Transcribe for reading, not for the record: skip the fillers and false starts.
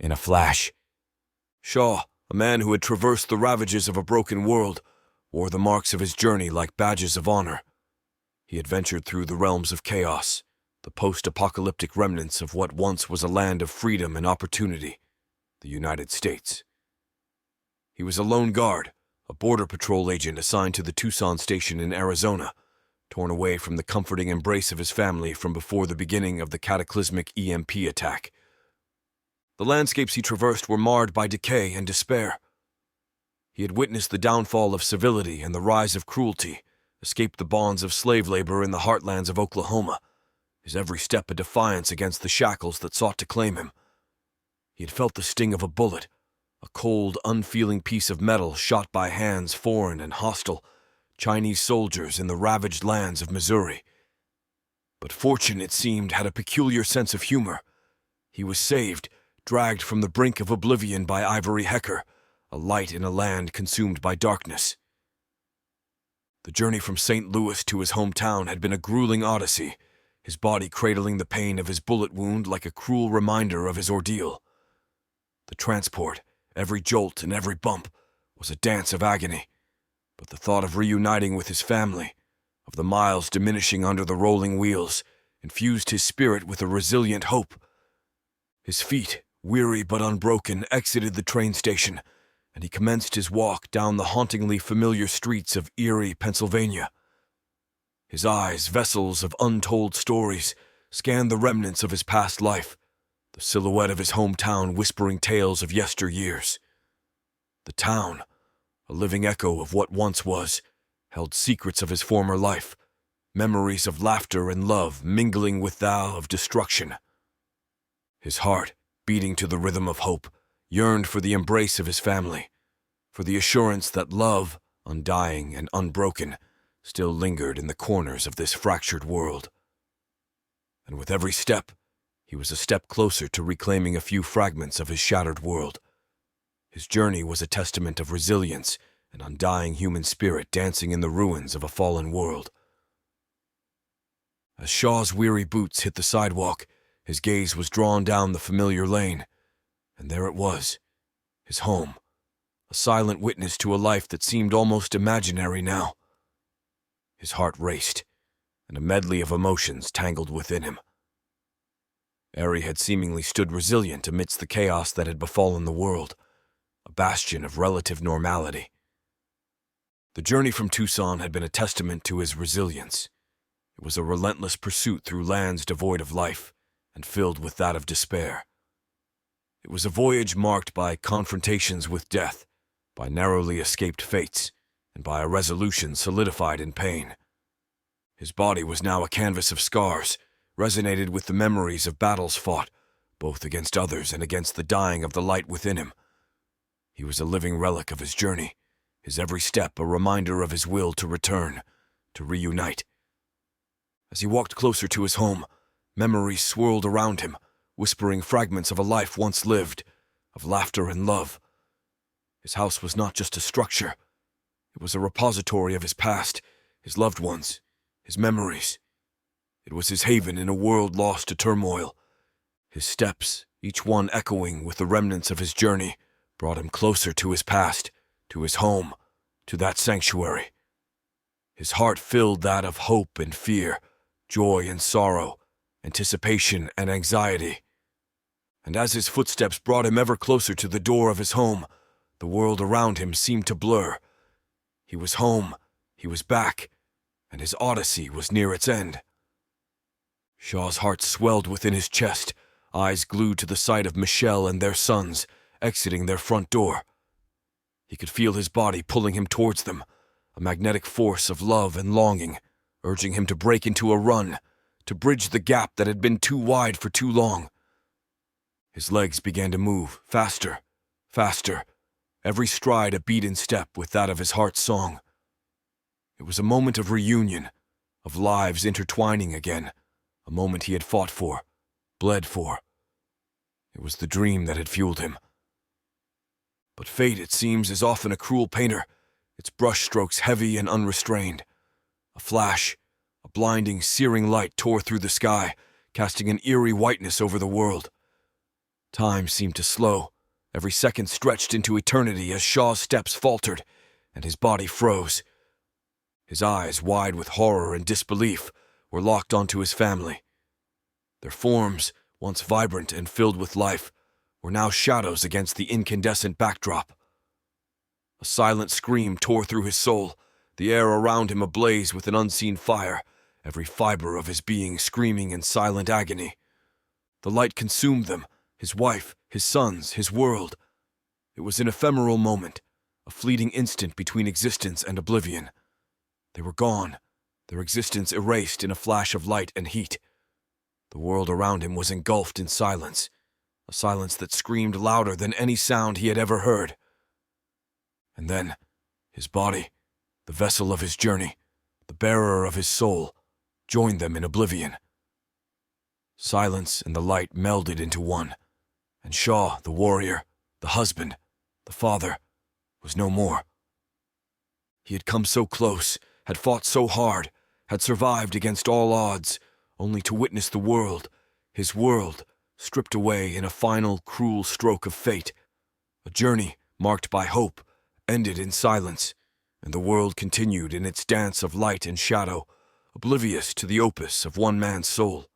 In a flash, Shaw, a man who had traversed the ravages of a broken world, wore the marks of his journey like badges of honor. He had ventured through the realms of chaos, the post-apocalyptic remnants of what once was a land of freedom and opportunity, the United States. He was a lone guard, a border patrol agent assigned to the Tucson station in Arizona, torn away from the comforting embrace of his family from before the beginning of the cataclysmic EMP attack. The landscapes he traversed were marred by decay and despair. He had witnessed the downfall of civility and the rise of cruelty, escaped the bonds of slave labor in the heartlands of Oklahoma, his every step a defiance against the shackles that sought to claim him. He had felt the sting of a bullet, a cold, unfeeling piece of metal shot by hands foreign and hostile, Chinese soldiers in the ravaged lands of Missouri. But fortune, it seemed, had a peculiar sense of humor. He was saved, dragged from the brink of oblivion by Ivory Hecker, a light in a land consumed by darkness. The journey from St. Louis to his hometown had been a grueling odyssey, his body cradling the pain of his bullet wound like a cruel reminder of his ordeal. The transport, every jolt and every bump, was a dance of agony, but the thought of reuniting with his family, of the miles diminishing under the rolling wheels, infused his spirit with a resilient hope. His feet, weary but unbroken, exited the train station, and he commenced his walk down the hauntingly familiar streets of Erie, Pennsylvania. His eyes, vessels of untold stories, scanned the remnants of his past life, the silhouette of his hometown whispering tales of yesteryears. The town, a living echo of what once was, held secrets of his former life, memories of laughter and love mingling with thou of destruction. His heart, beating to the rhythm of hope, yearned for the embrace of his family, for the assurance that love, undying and unbroken, still lingered in the corners of this fractured world. And with every step, he was a step closer to reclaiming a few fragments of his shattered world. His journey was a testament of resilience and undying human spirit dancing in the ruins of a fallen world. As Shaw's weary boots hit the sidewalk, his gaze was drawn down the familiar lane, and there it was, his home, a silent witness to a life that seemed almost imaginary now. His heart raced, and a medley of emotions tangled within him. Erie had seemingly stood resilient amidst the chaos that had befallen the world, a bastion of relative normality. The journey from Tucson had been a testament to his resilience. It was a relentless pursuit through lands devoid of life and filled with that of despair. It was a voyage marked by confrontations with death, by narrowly escaped fates, and by a resolution solidified in pain. His body was now a canvas of scars, resonated with the memories of battles fought, both against others and against the dying of the light within him. He was a living relic of his journey, his every step a reminder of his will to return, to reunite. As he walked closer to his home, memories swirled around him, whispering fragments of a life once lived, of laughter and love. His house was not just a structure. It was a repository of his past, his loved ones, his memories. It was his haven in a world lost to turmoil. His steps, each one echoing with the remnants of his journey, brought him closer to his past, to his home, to that sanctuary. His heart filled that of hope and fear, joy and sorrow, anticipation and anxiety. And as his footsteps brought him ever closer to the door of his home, the world around him seemed to blur. He was home, he was back, and his odyssey was near its end. Shaw's heart swelled within his chest, eyes glued to the sight of Michelle and their sons exiting their front door. He could feel his body pulling him towards them, a magnetic force of love and longing, urging him to break into a run, to bridge the gap that had been too wide for too long. His legs began to move, faster, faster, every stride a beat in step with that of his heart's song. It was a moment of reunion, of lives intertwining again, a moment he had fought for, bled for. It was the dream that had fueled him. But fate, it seems, is often a cruel painter, its brushstrokes heavy and unrestrained. A flash, a blinding, searing light tore through the sky, casting an eerie whiteness over the world. Time seemed to slow. Every second stretched into eternity as Shaw's steps faltered, and his body froze. His eyes, wide with horror and disbelief, were locked onto his family. Their forms, once vibrant and filled with life, were now shadows against the incandescent backdrop. A silent scream tore through his soul, the air around him ablaze with an unseen fire, every fiber of his being screaming in silent agony. The light consumed them, his wife, his sons, his world. It was an ephemeral moment, a fleeting instant between existence and oblivion. They were gone, their existence erased in a flash of light and heat. The world around him was engulfed in silence, a silence that screamed louder than any sound he had ever heard. And then, his body, the vessel of his journey, the bearer of his soul, joined them in oblivion. Silence and the light melded into one, and Shaw, the warrior, the husband, the father, was no more. He had come so close, had fought so hard, had survived against all odds, only to witness the world, his world, stripped away in a final, cruel stroke of fate. A journey marked by hope ended in silence, and the world continued in its dance of light and shadow, oblivious to the opus of one man's soul.